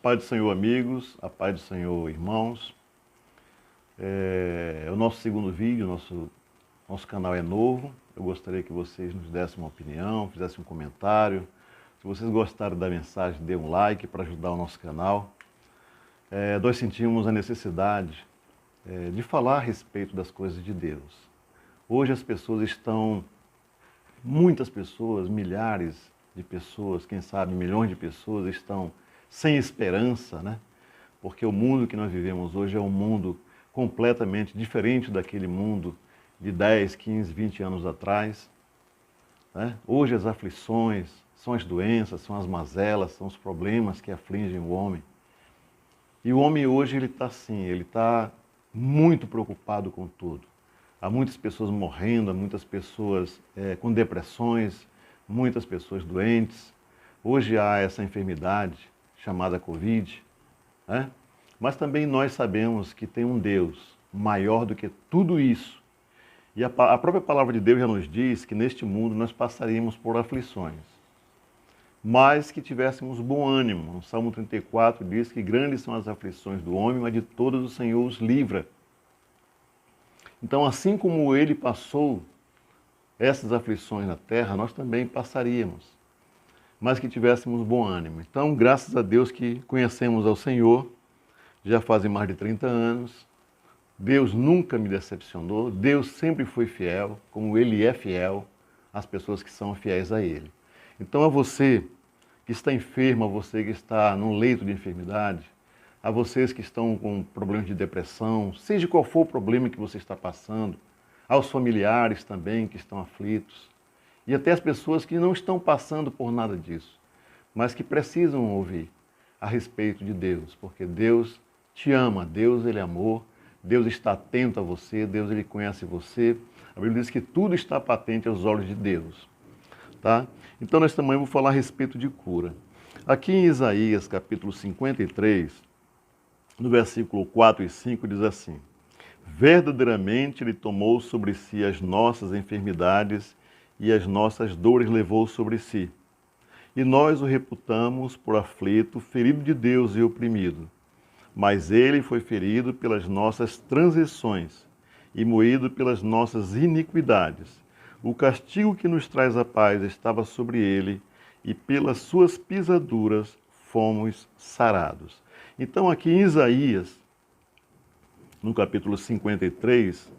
paz do Senhor, amigos, a paz do Senhor, irmãos. É o nosso segundo vídeo, nosso canal é novo. Eu gostaria que vocês nos dessem uma opinião, fizessem um comentário. Se vocês gostaram da mensagem, dê um like para ajudar o nosso canal. Nós sentimos a necessidade de falar a respeito das coisas de Deus. Hoje as pessoas estão, muitas pessoas, milhares de pessoas, quem sabe milhões de pessoas estão sem esperança, né? Porque o mundo que nós vivemos hoje é um mundo completamente diferente daquele mundo de 10, 15, 20 anos atrás, né? Hoje as aflições são as doenças, são as mazelas, são os problemas que afligem o homem. E o homem hoje ele está assim, ele está muito preocupado com tudo. Há muitas pessoas morrendo, há muitas pessoas com depressões, muitas pessoas doentes. Hoje há essa enfermidade chamada Covid, né? Mas também nós sabemos que tem um Deus maior do que tudo isso. E a própria palavra de Deus já nos diz que neste mundo nós passaríamos por aflições, mas que tivéssemos bom ânimo. No Salmo 34 diz que grandes são as aflições do homem, mas de todas o Senhor os livra. Então, assim como ele passou essas aflições na terra, nós também passaríamos, mas que tivéssemos bom ânimo. Então, graças a Deus que conhecemos ao Senhor, já fazem mais de 30 anos, Deus nunca me decepcionou, Deus sempre foi fiel, como Ele é fiel às pessoas que são fiéis a Ele. Então, a você que está enfermo, a você que está num leito de enfermidade, a vocês que estão com problemas de depressão, seja qual for o problema que você está passando, aos familiares também que estão aflitos, e até as pessoas que não estão passando por nada disso, mas que precisam ouvir a respeito de Deus, porque Deus te ama, Deus ele é amor, Deus está atento a você, Deus ele conhece você. A Bíblia diz que tudo está patente aos olhos de Deus. Tá? Então nós também vamos falar a respeito de cura. Aqui em Isaías capítulo 53, no versículo 4 e 5 diz assim: verdadeiramente ele tomou sobre si as nossas enfermidades e as nossas dores levou sobre si. E nós o reputamos por aflito, ferido de Deus e oprimido. Mas ele foi ferido pelas nossas transgressões e moído pelas nossas iniquidades. O castigo que nos traz a paz estava sobre ele, e pelas suas pisaduras fomos sarados. Então aqui em Isaías, no capítulo 53,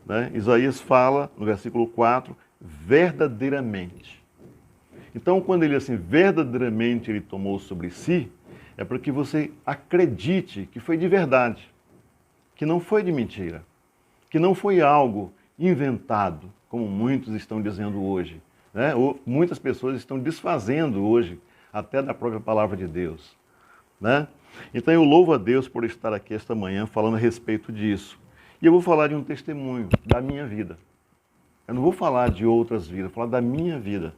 né, Isaías fala, no versículo 4, verdadeiramente. Então, quando ele assim, verdadeiramente ele tomou sobre si, é para que você acredite que foi de verdade, que não foi de mentira, que não foi algo inventado, como muitos estão dizendo hoje, né? Ou muitas pessoas estão desfazendo hoje até da própria palavra de Deus, né? Então eu louvo a Deus por estar aqui esta manhã falando a respeito disso. E eu vou falar de um testemunho da minha vida. Eu não vou falar de outras vidas, vou falar da minha vida.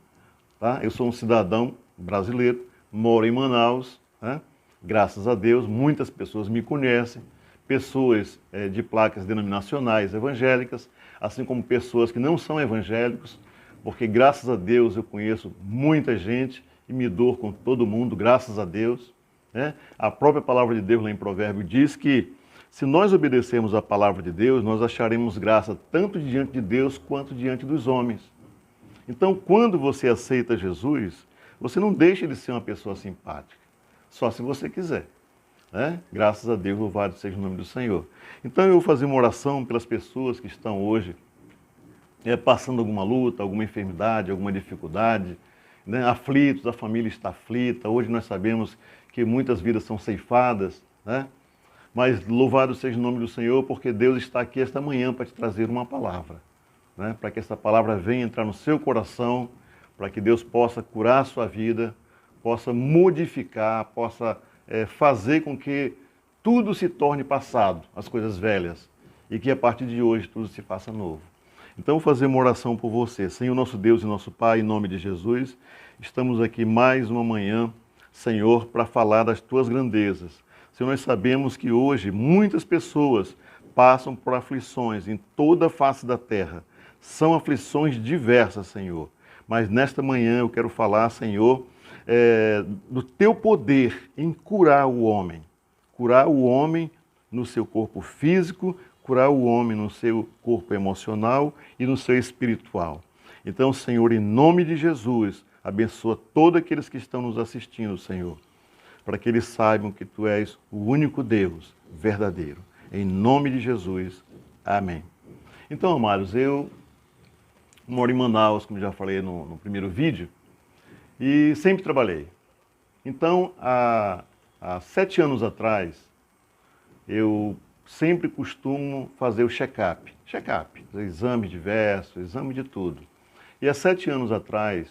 Tá? Eu sou um cidadão brasileiro, moro em Manaus, né? Graças a Deus, muitas pessoas me conhecem, pessoas de placas denominacionais evangélicas, assim como pessoas que não são evangélicos, porque graças a Deus eu conheço muita gente e me dou com todo mundo, graças a Deus. Né? A própria palavra de Deus lá em Provérbio diz que se nós obedecermos a palavra de Deus, nós acharemos graça tanto diante de Deus quanto diante dos homens. Então, quando você aceita Jesus, você não deixa de ser uma pessoa simpática, só se você quiser. Né? Graças a Deus, louvado seja o nome do Senhor. Então, eu vou fazer uma oração pelas pessoas que estão hoje passando alguma luta, alguma enfermidade, alguma dificuldade, né? Aflitos, a família está aflita. Hoje nós sabemos que muitas vidas são ceifadas, né? Mas louvado seja o nome do Senhor, porque Deus está aqui esta manhã para te trazer uma palavra, né? Para que essa palavra venha entrar no seu coração, para que Deus possa curar a sua vida, possa modificar, possa fazer com que tudo se torne passado, as coisas velhas, e que a partir de hoje tudo se faça novo. Então, vou fazer uma oração por você. Senhor, nosso Deus e nosso Pai, em nome de Jesus, estamos aqui mais uma manhã, Senhor, para falar das Tuas grandezas. Senhor, nós sabemos que hoje muitas pessoas passam por aflições em toda a face da terra. São aflições diversas, Senhor. Mas nesta manhã eu quero falar, Senhor, do teu poder em curar o homem no seu corpo físico, curar o homem no seu corpo emocional e no seu espiritual. Então, Senhor, em nome de Jesus, abençoa todos aqueles que estão nos assistindo, Senhor, para que eles saibam que Tu és o único Deus verdadeiro. Em nome de Jesus, amém. Então, amados, eu moro em Manaus, como já falei no primeiro vídeo, e sempre trabalhei. Então, há 7 anos atrás, eu sempre costumo fazer o check-up, exame diversos, exame de tudo. E há 7 anos atrás,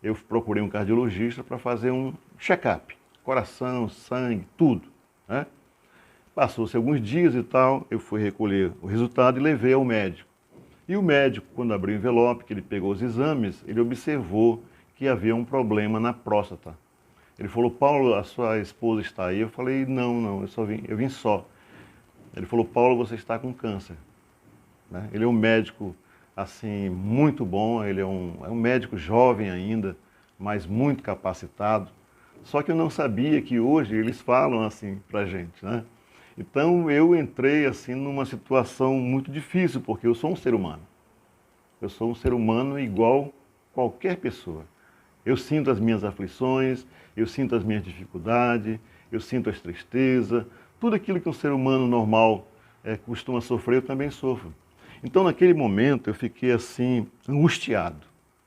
eu procurei um cardiologista para fazer um check-up, coração, sangue, tudo, né? Passou-se alguns dias e tal, eu fui recolher o resultado e levei ao médico. E o médico, quando abriu o envelope, que ele pegou os exames, ele observou que havia um problema na próstata. Ele falou: Paulo, a sua esposa está aí? Eu falei: não, eu vim só. Ele falou: Paulo, você está com câncer. Né? Ele é um médico, assim, muito bom, ele é um médico jovem ainda, mas muito capacitado. Só que eu não sabia que hoje eles falam assim pra gente, né? Então eu entrei assim numa situação muito difícil, porque eu sou um ser humano. Eu sou um ser humano igual qualquer pessoa. Eu sinto as minhas aflições, eu sinto as minhas dificuldades, eu sinto as tristezas, tudo aquilo que um ser humano normal costuma sofrer, eu também sofro. Então naquele momento eu fiquei assim, angustiado,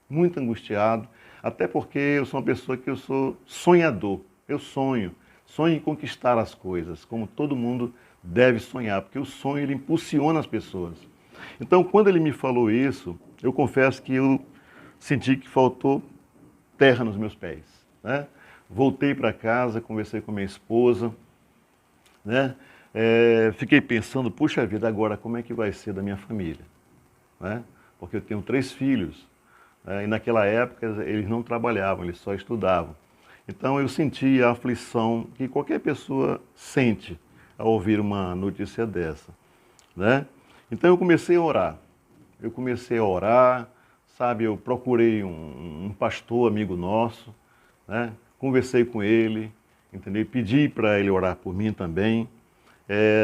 muito angustiado, até porque eu sou uma pessoa que eu sou sonhador, eu sonho em conquistar as coisas, como todo mundo deve sonhar, porque o sonho ele impulsiona as pessoas. Então quando ele me falou isso, eu confesso que eu senti que faltou terra nos meus pés, né? Voltei para casa, conversei com minha esposa, né? Fiquei pensando, puxa vida, agora como é que vai ser da minha família, né? Porque eu tenho 3 filhos, né? E naquela época eles não trabalhavam, eles só estudavam. Então eu senti a aflição que qualquer pessoa sente ao ouvir uma notícia dessa, né? Então eu comecei a orar, sabe, eu procurei um pastor amigo nosso, né? Conversei com ele, entendeu? Pedi para ele orar por mim também.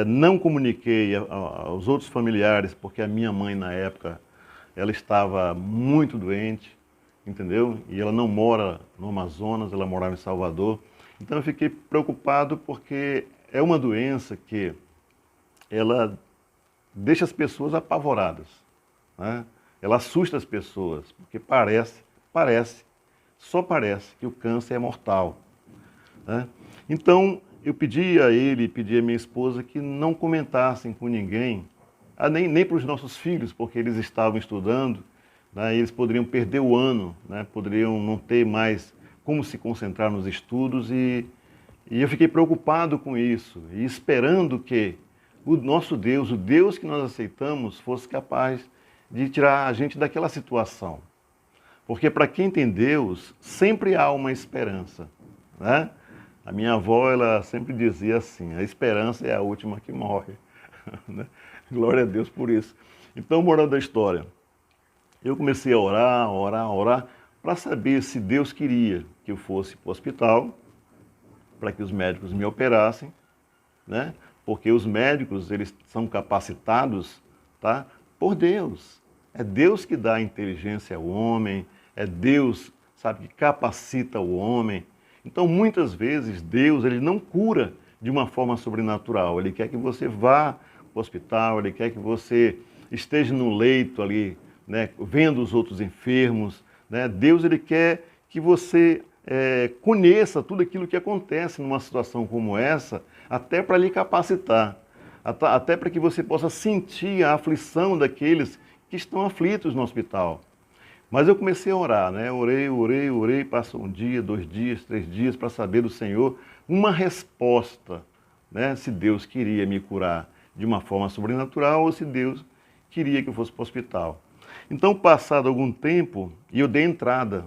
Não comuniquei aos outros familiares, porque a minha mãe na época, ela estava muito doente, entendeu? E ela não mora no Amazonas, ela morava em Salvador. Então eu fiquei preocupado porque é uma doença que ela deixa as pessoas apavoradas, né? Ela assusta as pessoas, porque só parece que o câncer é mortal, né? Então eu pedi a ele, pedi a minha esposa que não comentassem com ninguém, nem para os nossos filhos, porque eles estavam estudando, né? Eles poderiam perder o ano, né? Poderiam não ter mais como se concentrar nos estudos e eu fiquei preocupado com isso e esperando que o nosso Deus, o Deus que nós aceitamos, fosse capaz de tirar a gente daquela situação. Porque para quem tem Deus, sempre há uma esperança, né? A minha avó, ela sempre dizia assim: a esperança é a última que morre. Né? Glória a Deus por isso. Então, moral da história, eu comecei a orar, para saber se Deus queria que eu fosse para o hospital, para que os médicos me operassem, né? Porque os médicos, eles são capacitados, tá? Por Deus. É Deus que dá inteligência ao homem, é Deus, sabe, que capacita o homem. Então, muitas vezes, Deus, ele não cura de uma forma sobrenatural. Ele quer que você vá para o hospital, ele quer que você esteja no leito ali, né, vendo os outros enfermos, né? Deus, ele quer que você conheça tudo aquilo que acontece numa situação como essa, até para lhe capacitar, até para que você possa sentir a aflição daqueles que estão aflitos no hospital. Mas eu comecei a orar, né? Orei, passou 1 dia, 2 dias, 3 dias para saber do Senhor uma resposta, né? Se Deus queria me curar de uma forma sobrenatural ou se Deus queria que eu fosse para o hospital. Então, passado algum tempo, e eu dei entrada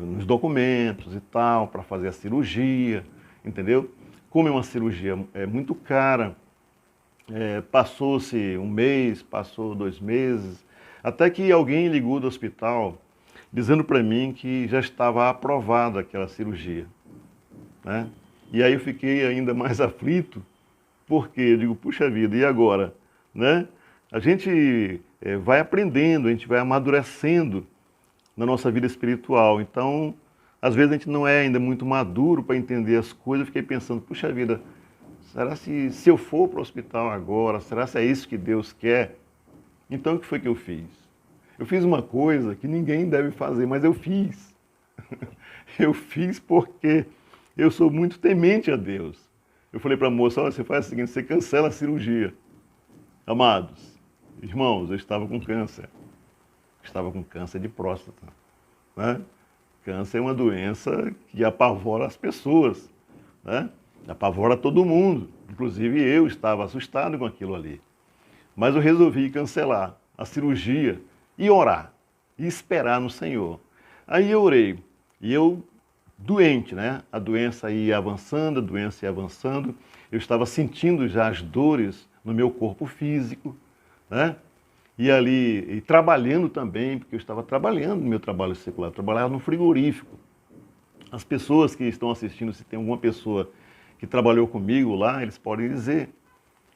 nos documentos e tal, para fazer a cirurgia, entendeu? Como é uma cirurgia muito cara, passou-se 1 mês, passou 2 meses, até que alguém ligou do hospital dizendo para mim que já estava aprovada aquela cirurgia, né? E aí eu fiquei ainda mais aflito, porque eu digo, puxa vida, e agora, né? A gente vai aprendendo, a gente vai amadurecendo na nossa vida espiritual. Então, às vezes a gente não é ainda muito maduro para entender as coisas. Eu fiquei pensando, puxa vida, será se eu for para o hospital agora, será se é isso que Deus quer? Então, o que foi que eu fiz? Eu fiz uma coisa que ninguém deve fazer, mas eu fiz. Eu fiz porque eu sou muito temente a Deus. Eu falei para a moça, olha, você faz o seguinte, você cancela a cirurgia. Amados, irmãos, eu estava com câncer. Estava com câncer de próstata, né? Câncer é uma doença que apavora as pessoas, né? Apavora todo mundo. Inclusive eu estava assustado com aquilo ali. Mas eu resolvi cancelar a cirurgia e orar, e esperar no Senhor. Aí eu orei, e eu, doente, né? A doença ia avançando, a doença ia avançando. Eu estava sentindo já as dores no meu corpo físico, né? E ali, e trabalhando também, porque eu estava trabalhando no meu trabalho secular, eu trabalhava no frigorífico. As pessoas que estão assistindo, se tem alguma pessoa que trabalhou comigo lá, eles podem dizer.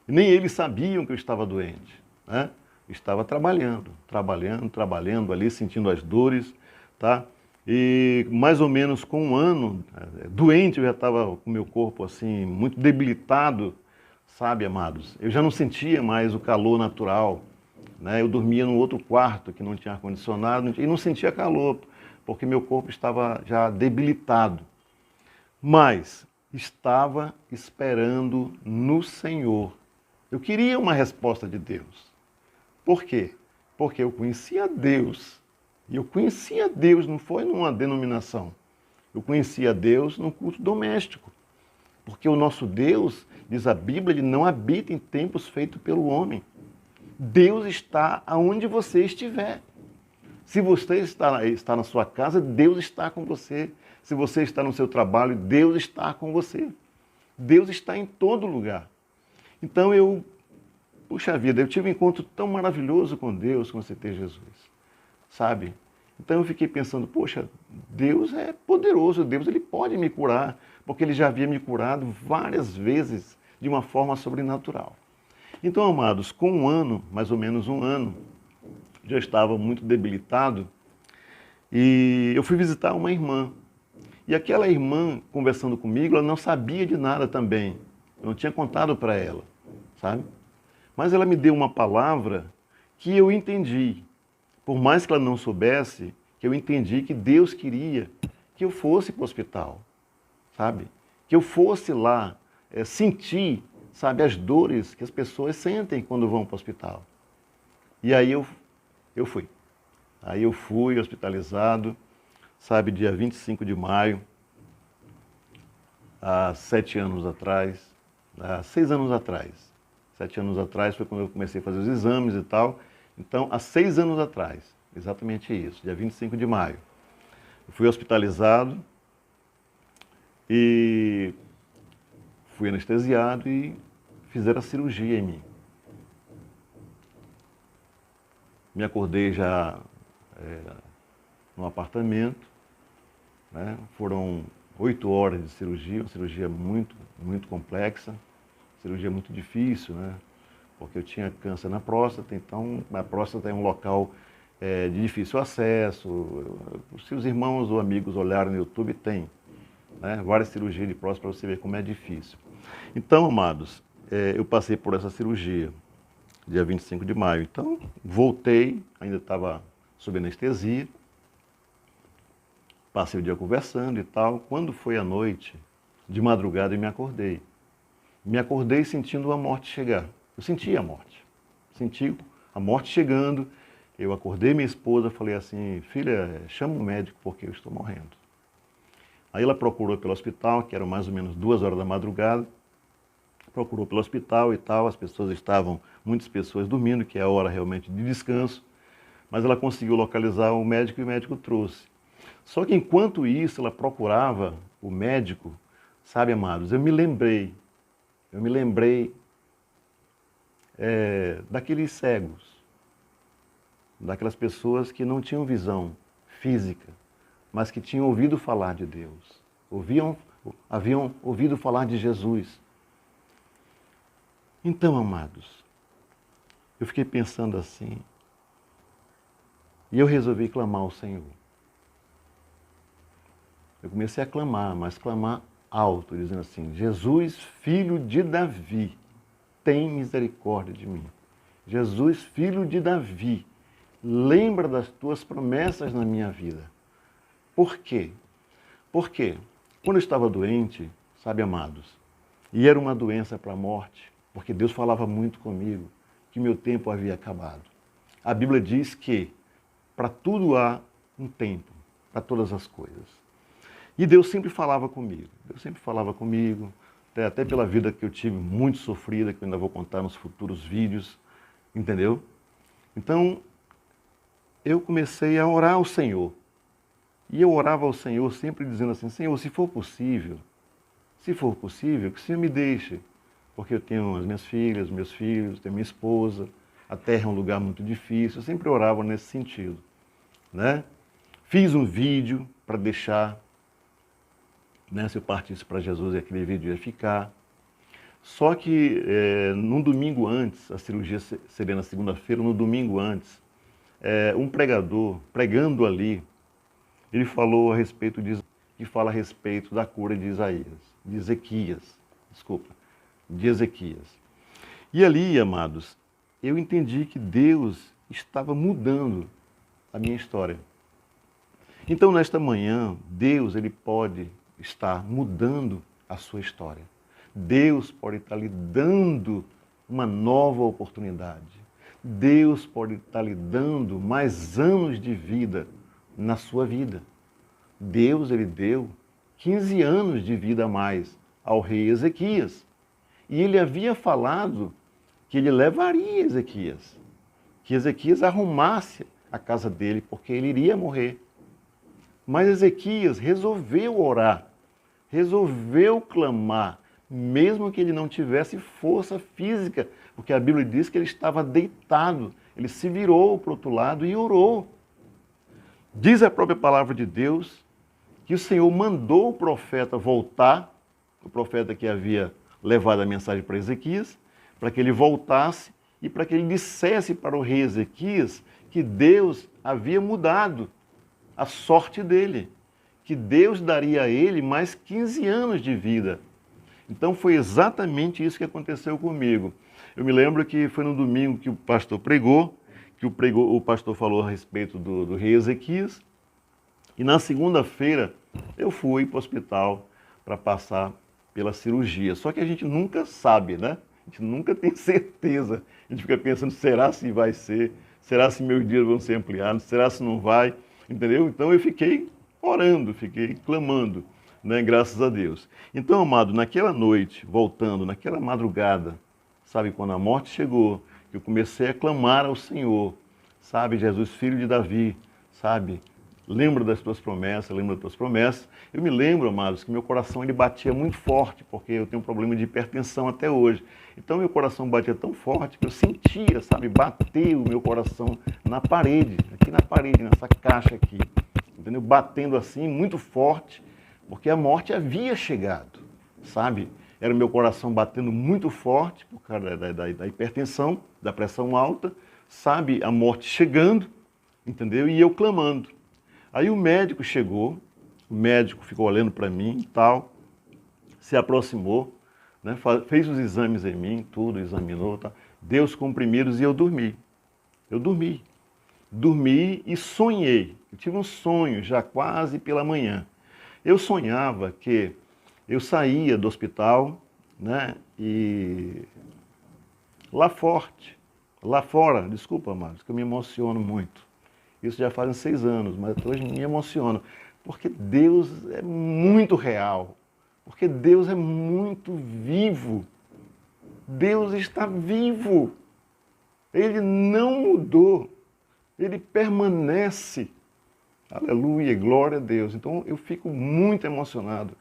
E nem eles sabiam que eu estava doente, né? Eu estava trabalhando ali, sentindo as dores, tá? E mais ou menos com um ano, doente, eu já estava com o meu corpo assim, muito debilitado, sabe, amados? Eu já não sentia mais o calor natural, né? Eu dormia num outro quarto que não tinha ar-condicionado e não sentia calor, porque meu corpo estava já debilitado. Mas estava esperando no Senhor. Eu queria uma resposta de Deus. Por quê? Porque eu conhecia Deus. E eu conhecia Deus, não foi numa denominação. Eu conhecia Deus num culto doméstico. Porque o nosso Deus, diz a Bíblia, ele não habita em templos feitos pelo homem. Deus está aonde você estiver. Se você está na sua casa, Deus está com você. Se você está no seu trabalho, Deus está com você. Deus está em todo lugar. Então puxa vida, eu tive um encontro tão maravilhoso com Deus, com você ter Jesus, sabe? Então eu fiquei pensando, poxa, Deus é poderoso, Deus ele pode me curar, porque ele já havia me curado várias vezes de uma forma sobrenatural. Então, amados, com um ano, mais ou menos um ano, já estava muito debilitado e eu fui visitar uma irmã. E aquela irmã, conversando comigo, ela não sabia de nada também. Eu não tinha contado para ela, sabe? Mas ela me deu uma palavra que eu entendi. Por mais que ela não soubesse, que eu entendi que Deus queria que eu fosse para o hospital, sabe? Que eu fosse lá sentir, sabe, as dores que as pessoas sentem quando vão para o hospital. E aí eu fui. Aí eu fui hospitalizado, sabe, dia 25 de maio, há 7 anos atrás, há 6 anos atrás. 7 anos atrás foi quando eu comecei a fazer os exames e tal. Então, há 6 anos atrás, exatamente isso, dia 25 de maio. Eu fui hospitalizado e fui anestesiado e fizeram a cirurgia em mim. Me acordei já no apartamento, né? Foram 8 horas de cirurgia, uma cirurgia muito, muito complexa, cirurgia muito difícil, né? Porque eu tinha câncer na próstata, então a próstata é um local de difícil acesso. Se os irmãos ou amigos olharem no YouTube, tem, né, várias cirurgias de próstata para você ver como é difícil. Então, amados, eu passei por essa cirurgia, dia 25 de maio. Então, voltei, ainda estava sob anestesia, passei o dia conversando e tal. Quando foi à noite, de madrugada, eu me acordei. Me acordei sentindo a morte chegar. Eu senti a morte. Senti a morte chegando. Eu acordei minha esposa, falei assim, filha, chama um médico porque eu estou morrendo. Aí ela procurou pelo hospital, que eram mais ou menos 2 horas da madrugada. Procurou pelo hospital e tal, as pessoas estavam, muitas pessoas dormindo, que é a hora realmente de descanso. Mas ela conseguiu localizar o médico e o médico trouxe. Só que enquanto isso, ela procurava o médico, sabe, amados, eu me lembrei daqueles cegos, daquelas pessoas que não tinham visão física, mas que tinham ouvido falar de Deus, haviam ouvido falar de Jesus. Então, amados, eu fiquei pensando assim, e eu resolvi clamar ao Senhor. Eu comecei a clamar, mas clamar alto, dizendo assim: Jesus, filho de Davi, tem misericórdia de mim. Jesus, filho de Davi, lembra das tuas promessas na minha vida. Por quê? Porque quando eu estava doente, sabe, amados, e era uma doença para a morte, porque Deus falava muito comigo, que meu tempo havia acabado. A Bíblia diz que para tudo há um tempo, para todas as coisas. E Deus sempre falava comigo, até pela vida que eu tive muito sofrida, que eu ainda vou contar nos futuros vídeos, entendeu? Então, eu comecei a orar ao Senhor. E eu orava ao Senhor sempre dizendo assim: Senhor, se for possível, que o Senhor me deixe. Porque eu tenho as minhas filhas, meus filhos, tenho minha esposa, a terra é um lugar muito difícil. Eu sempre orava nesse sentido, né? Fiz um vídeo para deixar, né, se eu partisse para Jesus, aquele vídeo ia ficar. Só que num domingo antes, a cirurgia seria na segunda-feira, no domingo antes, um pregador, pregando ali, ele falou a respeito que fala a respeito da cura de Ezequias. E ali, amados, eu entendi que Deus estava mudando a minha história. Então, nesta manhã, Deus, ele pode estar mudando a sua história. Deus pode estar lhe dando uma nova oportunidade. Deus pode estar lhe dando mais anos de vida na sua vida. Deus, ele deu 15 anos de vida a mais ao rei Ezequias. E ele havia falado que ele levaria Ezequias, que Ezequias arrumasse a casa dele, porque ele iria morrer. Mas Ezequias resolveu orar, resolveu clamar, mesmo que ele não tivesse força física, porque a Bíblia diz que ele estava deitado, ele se virou para o outro lado e orou. Diz a própria palavra de Deus que o Senhor mandou o profeta voltar, o profeta que havia levado a mensagem para Ezequias, para que ele voltasse e para que ele dissesse para o rei Ezequias que Deus havia mudado a sorte dele, que Deus daria a ele mais 15 anos de vida. Então foi exatamente isso que aconteceu comigo. Eu me lembro que foi no domingo que o pastor pregou, o pastor falou a respeito do rei Ezequias, e na segunda-feira eu fui para o hospital para passar pela cirurgia. Só que a gente nunca sabe, né? A gente nunca tem certeza. A gente fica pensando, será se vai ser? Será se meus dias vão ser ampliados? Será se não vai? Entendeu? Então eu fiquei orando, fiquei clamando, né? Graças a Deus. Então, amado, naquela noite, voltando, naquela madrugada, sabe, quando a morte chegou, eu comecei a clamar ao Senhor, sabe, Jesus, filho de Davi, sabe, lembra das tuas promessas, Eu me lembro, amados, que meu coração ele batia muito forte, porque eu tenho um problema de hipertensão até hoje. Então meu coração batia tão forte que eu sentia, sabe, bater o meu coração na parede, aqui na parede, nessa caixa aqui, entendeu? Batendo assim, muito forte, porque a morte havia chegado, sabe? Era o meu coração batendo muito forte por causa da hipertensão, da pressão alta, sabe? A morte chegando, entendeu? E eu clamando. Aí o médico chegou, o médico ficou olhando para mim e tal, se aproximou, né? Fez os exames em mim, tudo, examinou, tá? Deu os comprimidos e eu dormi. Dormi e sonhei. Eu tive um sonho já quase pela manhã. Eu sonhava que eu saía do hospital, né? E lá fora, desculpa, amados, que eu me emociono muito. Isso já fazem 6 anos, mas hoje me emociona. Porque Deus é muito real. Porque Deus é muito vivo. Deus está vivo. Ele não mudou. Ele permanece. Aleluia, glória a Deus. Então eu fico muito emocionado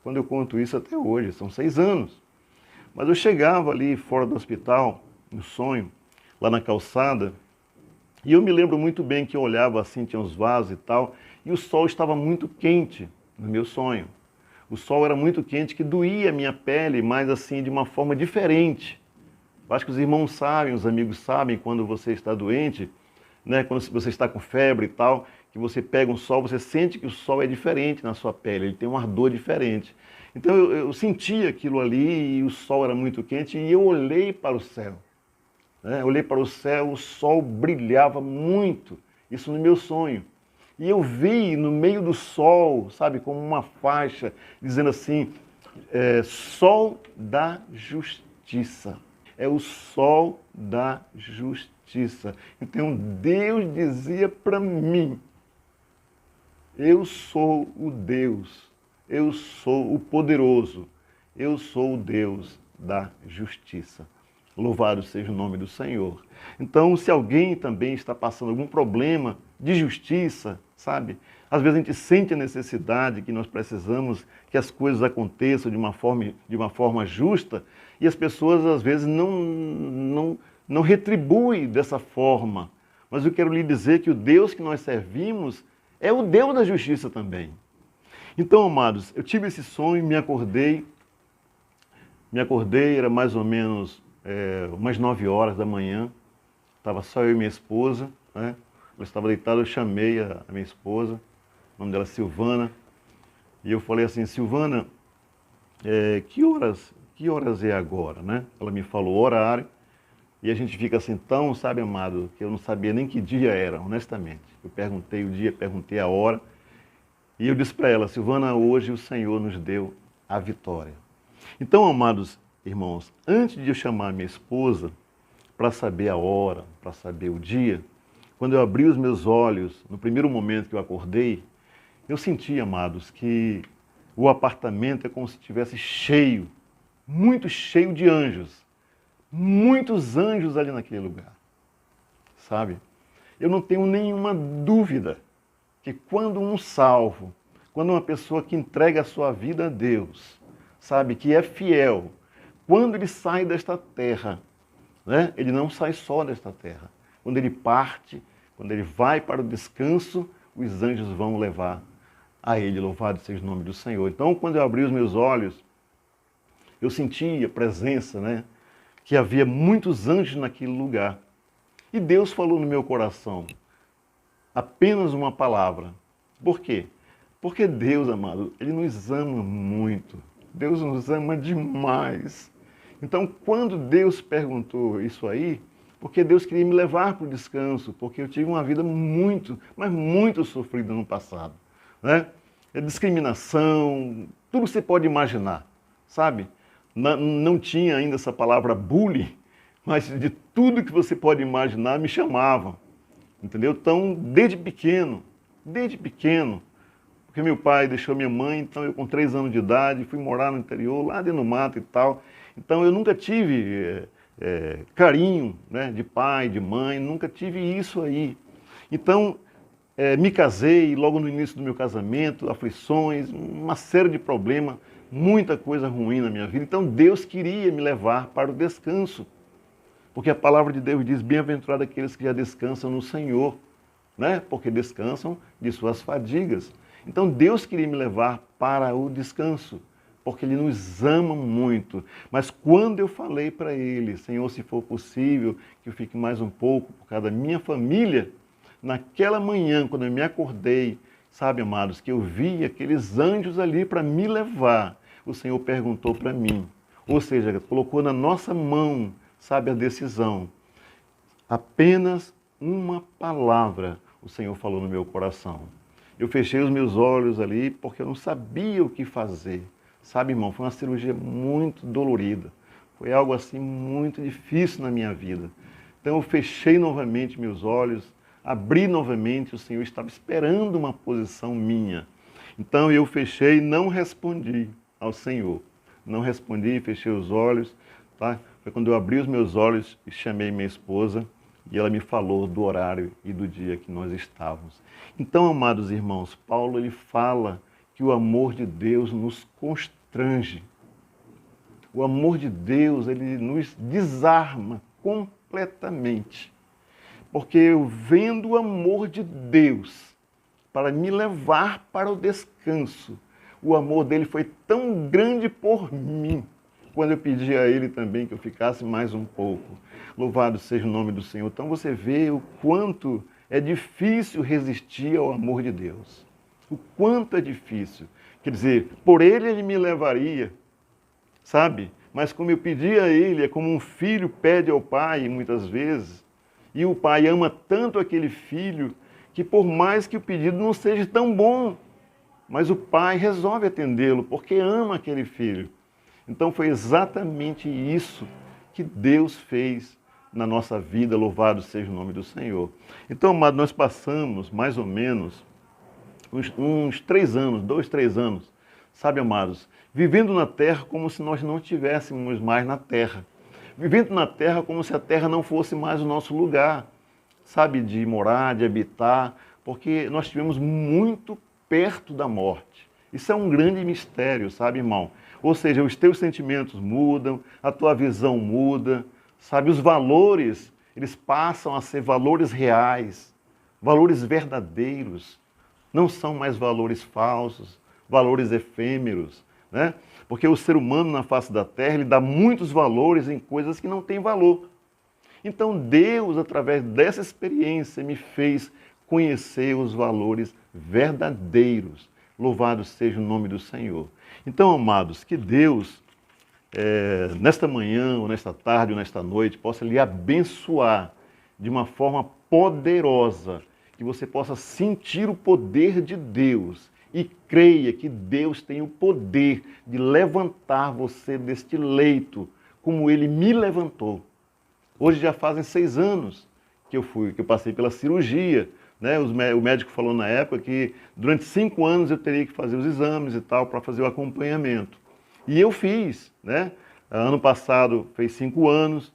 quando eu conto isso até hoje. São 6 anos. Mas eu chegava ali fora do hospital, no sonho, lá na calçada, E eu me lembro muito bem que eu olhava assim, tinha uns vasos e tal, e o sol estava muito quente no meu sonho. O sol era muito quente que doía a minha pele, mas assim, de uma forma diferente. Eu acho que os irmãos sabem, os amigos sabem, quando você está doente, né, quando você está com febre e tal, que você pega um sol, você sente que o sol é diferente na sua pele, ele tem um ardor diferente. Então eu senti aquilo ali e o sol era muito quente e eu olhei para o céu. Né? Eu olhei para o céu, o sol brilhava muito, isso no meu sonho. E eu vi no meio do sol, sabe, como uma faixa, dizendo assim, sol da justiça. É o sol da justiça. Então Deus dizia para mim, eu sou o Deus, eu sou o poderoso, eu sou o Deus da justiça. Louvado seja o nome do Senhor. Então, se alguém também está passando algum problema de justiça, sabe? Às vezes a gente sente a necessidade que nós precisamos que as coisas aconteçam de uma forma justa e as pessoas às vezes não retribuem dessa forma. Mas eu quero lhe dizer que o Deus que nós servimos é o Deus da justiça também. Então, amados, eu tive esse sonho, me acordei, era mais ou menos umas 9 horas da manhã, estava só eu e minha esposa, né? Ela estava deitada, eu chamei a minha esposa, o nome dela é Silvana, e eu falei assim, Silvana, que horas é agora, né? Ela me falou o horário, e a gente fica assim tão, sabe, amado, que eu não sabia nem que dia era, honestamente. Eu perguntei o dia, perguntei a hora, e eu disse para ela, Silvana, hoje o Senhor nos deu a vitória. Então, amados irmãos, antes de eu chamar minha esposa para saber a hora, para saber o dia, quando eu abri os meus olhos, no primeiro momento que eu acordei, eu senti, amados, que o apartamento é como se estivesse cheio, muito cheio de anjos. Muitos anjos ali naquele lugar, sabe? Eu não tenho nenhuma dúvida que quando um salvo, quando uma pessoa que entrega a sua vida a Deus, sabe, que é fiel, quando ele sai desta terra, né, ele não sai só desta terra. Quando ele parte, quando ele vai para o descanso, os anjos vão levar a ele, louvado seja o nome do Senhor. Então, quando eu abri os meus olhos, eu senti a presença, né, que havia muitos anjos naquele lugar. E Deus falou no meu coração, apenas uma palavra. Por quê? Porque Deus, amado, Ele nos ama muito. Deus nos ama demais. Então, quando Deus perguntou isso aí, porque Deus queria me levar para o descanso, porque eu tive uma vida muito, mas muito sofrida no passado, né? Discriminação, tudo que você pode imaginar, sabe? Não tinha ainda essa palavra bullying, mas de tudo que você pode imaginar me chamavam, entendeu? Então, desde pequeno, porque meu pai deixou minha mãe, então eu com 3 anos de idade fui morar no interior, lá dentro do mato e tal. Então eu nunca tive carinho, né, de pai, de mãe, nunca tive isso aí. Então me casei, logo no início do meu casamento, aflições, uma série de problemas, muita coisa ruim na minha vida. Então Deus queria me levar para o descanso, porque a palavra de Deus diz, bem-aventurado aqueles que já descansam no Senhor, né? Porque descansam de suas fadigas. Então Deus queria me levar para o descanso, porque Ele nos ama muito. Mas quando eu falei para Ele, Senhor, se for possível, que eu fique mais um pouco por causa da minha família, naquela manhã, quando eu me acordei, sabe, amados, que eu vi aqueles anjos ali para me levar, o Senhor perguntou para mim, ou seja, colocou na nossa mão, sabe, a decisão. Apenas uma palavra o Senhor falou no meu coração. Eu fechei os meus olhos ali porque eu não sabia o que fazer. Sabe, irmão, foi uma cirurgia muito dolorida. Foi algo assim muito difícil na minha vida. Então eu fechei novamente meus olhos, abri novamente, o Senhor estava esperando uma posição minha. Então eu fechei e não respondi ao Senhor. Não respondi, fechei os olhos, tá? Foi quando eu abri os meus olhos e chamei minha esposa, e ela me falou do horário e do dia que nós estávamos. Então, amados irmãos, Paulo ele fala que o amor de Deus nos constrange. O amor de Deus, ele nos desarma completamente. porque eu vendo o amor de Deus para me levar para o descanso. O amor dele foi tão grande por mim, quando eu pedi a ele também que eu ficasse mais um pouco. Louvado seja o nome do Senhor. Então você vê o quanto é difícil resistir ao amor de Deus. O quanto é difícil. Quer dizer, por ele me levaria, sabe? Mas como eu pedi a ele, é como um filho pede ao pai, muitas vezes, e o pai ama tanto aquele filho, que por mais que o pedido não seja tão bom, mas o pai resolve atendê-lo, porque ama aquele filho. Então foi exatamente isso que Deus fez na nossa vida, louvado seja o nome do Senhor. Então, amado, nós passamos mais ou menos uns 3 anos, 2, 3 anos, sabe, amados, vivendo na terra como se nós não estivéssemos mais na terra. Vivendo na terra como se a terra não fosse mais o nosso lugar, sabe, de morar, de habitar, porque nós estivemos muito perto da morte. Isso é um grande mistério, sabe, irmão? Ou seja, os teus sentimentos mudam, a tua visão muda, sabe, os valores, eles passam a ser valores reais, valores verdadeiros, não são mais valores falsos, valores efêmeros, né? Porque o ser humano na face da terra, ele dá muitos valores em coisas que não têm valor. Então Deus, através dessa experiência, me fez conhecer os valores verdadeiros. Louvado seja o nome do Senhor. Então, amados, que Deus, nesta manhã, ou nesta tarde, ou nesta noite, possa lhe abençoar de uma forma poderosa, que você possa sentir o poder de Deus e creia que Deus tem o poder de levantar você deste leito, como Ele me levantou. Hoje já fazem 6 anos que eu passei pela cirurgia, né? O médico falou na época que durante 5 anos eu teria que fazer os exames e tal para fazer o acompanhamento. E eu fiz, né? Ano passado fez 5 anos,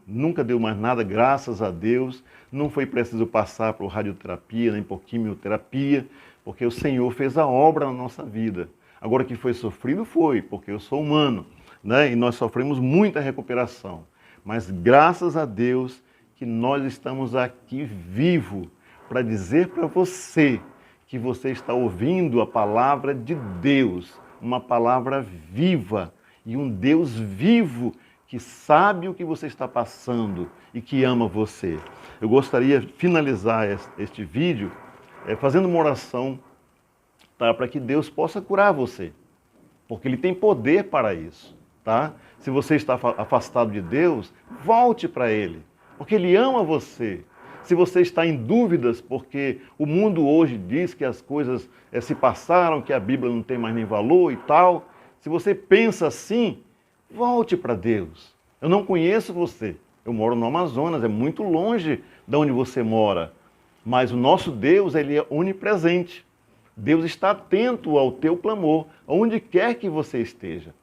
nunca deu mais nada, graças a Deus. Não foi preciso passar por radioterapia, nem por quimioterapia, porque o Senhor fez a obra na nossa vida. Agora que foi sofrido foi, porque eu sou humano, né? E nós sofremos muita recuperação. Mas graças a Deus que nós estamos aqui vivos para dizer para você que você está ouvindo a palavra de Deus, uma palavra viva e um Deus vivo que sabe o que você está passando e que ama você. Eu gostaria de finalizar este vídeo fazendo uma oração, tá, para que Deus possa curar você, porque Ele tem poder para isso. Tá? Se você está afastado de Deus, volte para Ele, porque Ele ama você. Se você está em dúvidas, porque o mundo hoje diz que as coisas se passaram, que a Bíblia não tem mais nem valor e tal, se você pensa assim, volte para Deus. Eu não conheço você, eu moro no Amazonas, é muito longe de onde você mora, mas o nosso Deus, Ele é onipresente. Deus está atento ao teu clamor, aonde quer que você esteja,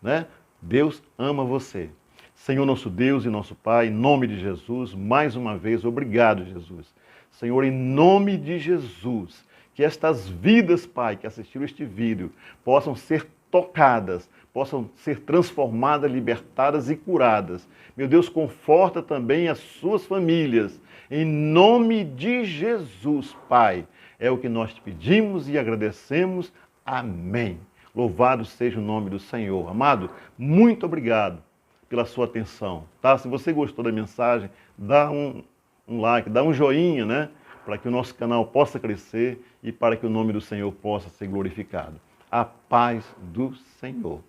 né? Deus ama você. Senhor, nosso Deus e nosso Pai, em nome de Jesus, mais uma vez, obrigado, Jesus. Senhor, em nome de Jesus, que estas vidas, Pai, que assistiram este vídeo, possam ser tocadas, possam ser transformadas, libertadas e curadas. Meu Deus, conforta também as suas famílias. Em nome de Jesus, Pai, é o que nós te pedimos e agradecemos. Amém. Louvado seja o nome do Senhor. Amado, muito obrigado pela sua atenção. Tá? Se você gostou da mensagem, dá um like, dá um joinha, né? Para que o nosso canal possa crescer e para que o nome do Senhor possa ser glorificado. A paz do Senhor.